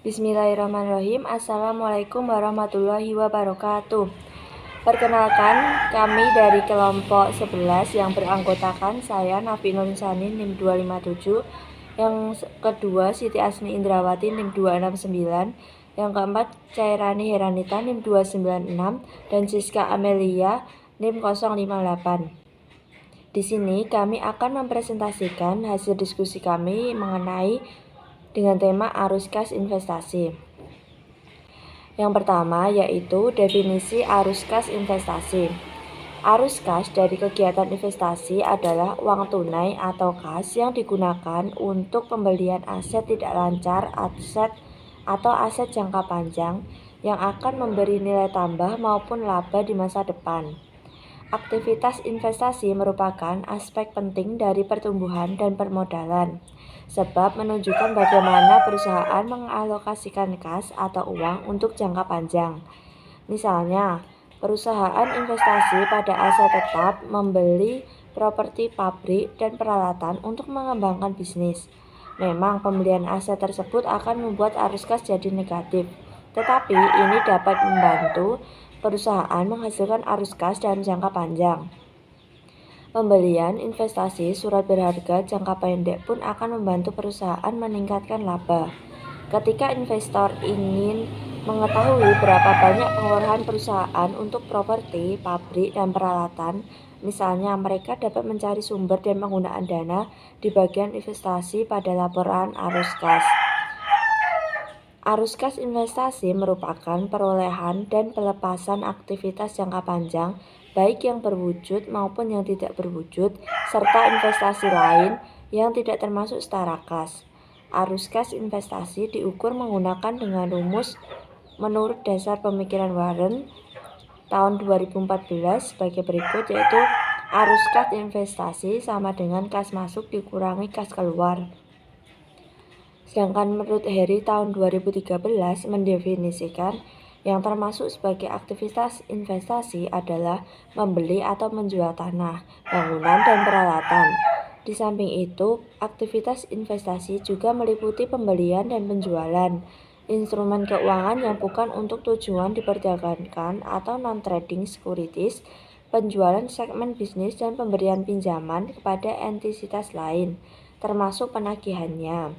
Bismillahirrahmanirrahim. Assalamualaikum warahmatullahi wabarakatuh. Perkenalkan, kami dari kelompok 11 yang beranggotakan saya Nafi Nursani NIM 257, yang kedua Siti Asni Indrawati NIM 269, yang keempat Cairani Heranita NIM 296, dan Siska Amelia NIM 058. Di sini kami akan mempresentasikan hasil diskusi kami mengenai dengan tema arus kas investasi. Yang pertama yaitu definisi arus kas investasi. Arus kas dari kegiatan investasi adalah uang tunai atau kas yang digunakan untuk pembelian aset tidak lancar, aset atau aset jangka panjang yang akan memberi nilai tambah maupun laba di masa depan. Aktivitas investasi merupakan aspek penting dari pertumbuhan dan permodalan, sebab menunjukkan bagaimana perusahaan mengalokasikan kas atau uang untuk jangka panjang. Misalnya, perusahaan investasi pada aset tetap, membeli properti pabrik dan peralatan untuk mengembangkan bisnis. Memang pembelian aset tersebut akan membuat arus kas jadi negatif, tetapi ini dapat membantu perusahaan menghasilkan arus kas dalam jangka panjang. Pembelian investasi surat berharga jangka pendek pun akan membantu perusahaan meningkatkan laba. Ketika investor ingin mengetahui berapa banyak pengeluaran perusahaan untuk properti, pabrik, dan peralatan, misalnya mereka dapat mencari sumber dan penggunaan dana di bagian investasi pada laporan arus kas. Arus kas investasi merupakan perolehan dan pelepasan aktivitas jangka panjang, baik yang berwujud maupun yang tidak berwujud, serta investasi lain yang tidak termasuk setara kas. Arus kas investasi diukur menggunakan dengan rumus menurut dasar pemikiran Warren tahun 2014 sebagai berikut, yaitu arus kas investasi sama dengan kas masuk dikurangi kas keluar. Sedangkan menurut Harry tahun 2013 mendefinisikan yang termasuk sebagai aktivitas investasi adalah membeli atau menjual tanah, bangunan, dan peralatan. Di samping itu, aktivitas investasi juga meliputi pembelian dan penjualan instrumen keuangan yang bukan untuk tujuan diperdagangkan atau non-trading securities, penjualan segmen bisnis, dan pemberian pinjaman kepada entitas lain, termasuk penagihannya.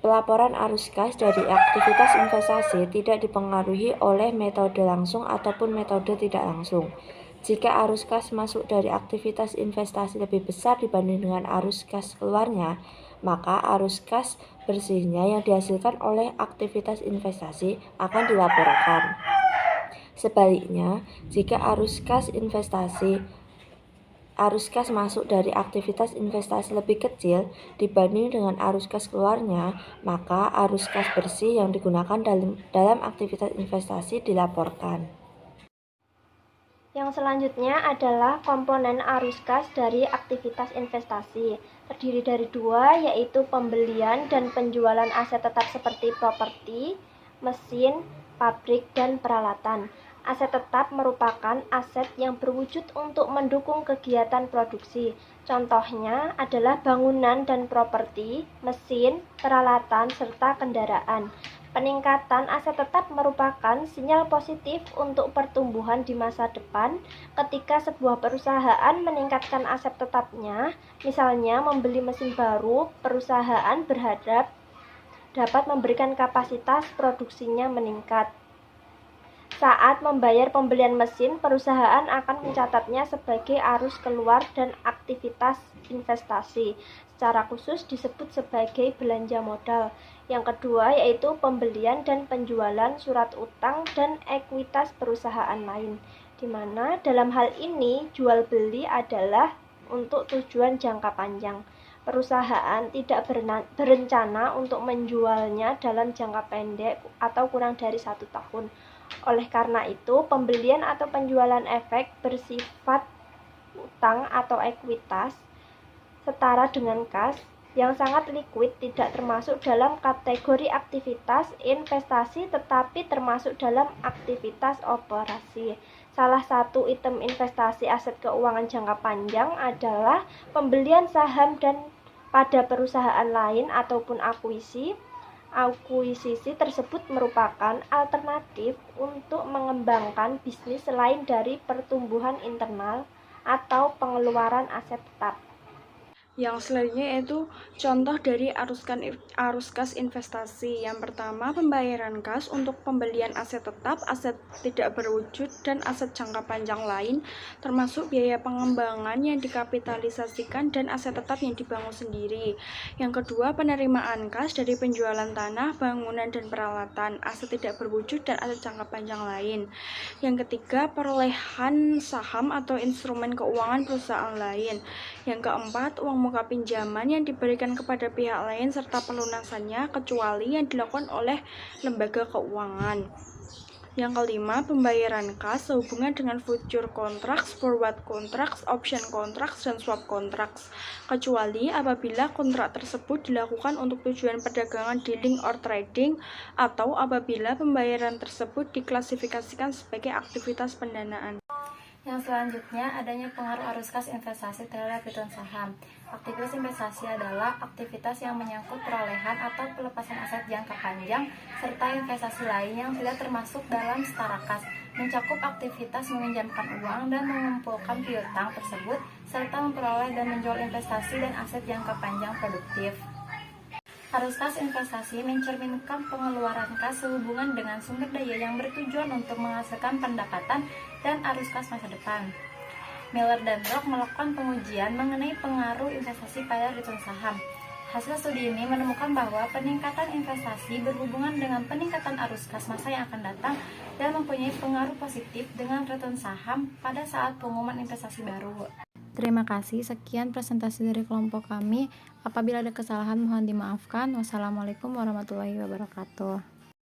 Pelaporan arus kas dari aktivitas investasi tidak dipengaruhi oleh metode langsung ataupun metode tidak langsung. Jika arus kas masuk dari aktivitas investasi lebih besar dibanding dengan arus kas keluarnya, maka arus kas bersihnya yang dihasilkan oleh aktivitas investasi akan dilaporkan. Sebaliknya, jika arus kas masuk dari aktivitas investasi lebih kecil dibanding dengan arus kas keluarnya, maka arus kas bersih yang digunakan dalam aktivitas investasi dilaporkan. Yang selanjutnya adalah komponen arus kas dari aktivitas investasi. Terdiri dari dua, yaitu pembelian dan penjualan aset tetap seperti properti, mesin, pabrik, dan peralatan. Aset tetap merupakan aset yang berwujud untuk mendukung kegiatan produksi. Contohnya adalah bangunan dan properti, mesin, peralatan, serta kendaraan. Peningkatan aset tetap merupakan sinyal positif untuk pertumbuhan di masa depan ketika sebuah perusahaan meningkatkan aset tetapnya, misalnya membeli mesin baru, perusahaan berharap dapat memberikan kapasitas produksinya meningkat. Saat membayar pembelian mesin, perusahaan akan mencatatnya sebagai arus keluar dan aktivitas investasi. Secara khusus disebut sebagai belanja modal. Yang kedua yaitu pembelian dan penjualan surat utang dan ekuitas perusahaan lain, di mana dalam hal ini jual beli adalah untuk tujuan jangka panjang. Perusahaan tidak berencana untuk menjualnya dalam jangka pendek atau kurang dari 1 tahun. Oleh karena itu, pembelian atau penjualan efek bersifat utang atau ekuitas setara dengan kas yang sangat liquid, tidak termasuk dalam kategori aktivitas investasi tetapi termasuk dalam aktivitas operasi. Salah satu item investasi aset keuangan jangka panjang adalah pembelian saham dan pada perusahaan lain ataupun akuisisi, Akuisisi tersebut merupakan alternatif untuk mengembangkan bisnis selain dari pertumbuhan internal atau pengeluaran aset tetap. Yang selanjutnya yaitu contoh dari arus kas investasi. Yang pertama, pembayaran kas untuk pembelian aset tetap, aset tidak berwujud, dan aset jangka panjang lain, termasuk biaya pengembangan yang dikapitalisasikan dan aset tetap yang dibangun sendiri. Yang kedua, penerimaan kas dari penjualan tanah, bangunan, dan peralatan, aset tidak berwujud, dan aset jangka panjang lain. Yang ketiga, perolehan saham atau instrumen keuangan perusahaan lain. Yang keempat, uang muka pinjaman yang diberikan kepada pihak lain serta pelunasannya kecuali yang dilakukan oleh lembaga keuangan. Yang kelima, pembayaran kas sehubungan dengan future contracts, forward contracts, option contracts, dan swap contracts, kecuali apabila kontrak tersebut dilakukan untuk tujuan perdagangan dealing or trading atau apabila pembayaran tersebut diklasifikasikan sebagai aktivitas pendanaan. Yang selanjutnya, adanya pengaruh arus kas investasi terhadap return saham. Aktivitas investasi adalah aktivitas yang menyangkut perolehan atau pelepasan aset jangka panjang serta investasi lain yang tidak termasuk dalam setara kas, mencakup aktivitas meminjamkan uang dan mengumpulkan piutang tersebut serta memperoleh dan menjual investasi dan aset jangka panjang produktif. Arus kas investasi mencerminkan pengeluaran kas sehubungan dengan sumber daya yang bertujuan untuk menghasilkan pendapatan dan arus kas masa depan. Miller dan Rock melakukan pengujian mengenai pengaruh investasi pada return saham. Hasil studi ini menemukan bahwa peningkatan investasi berhubungan dengan peningkatan arus kas masa yang akan datang dan mempunyai pengaruh positif dengan return saham pada saat pengumuman investasi baru. Terima kasih, sekian presentasi dari kelompok kami. Apabila ada kesalahan mohon dimaafkan. Wassalamualaikum warahmatullahi wabarakatuh.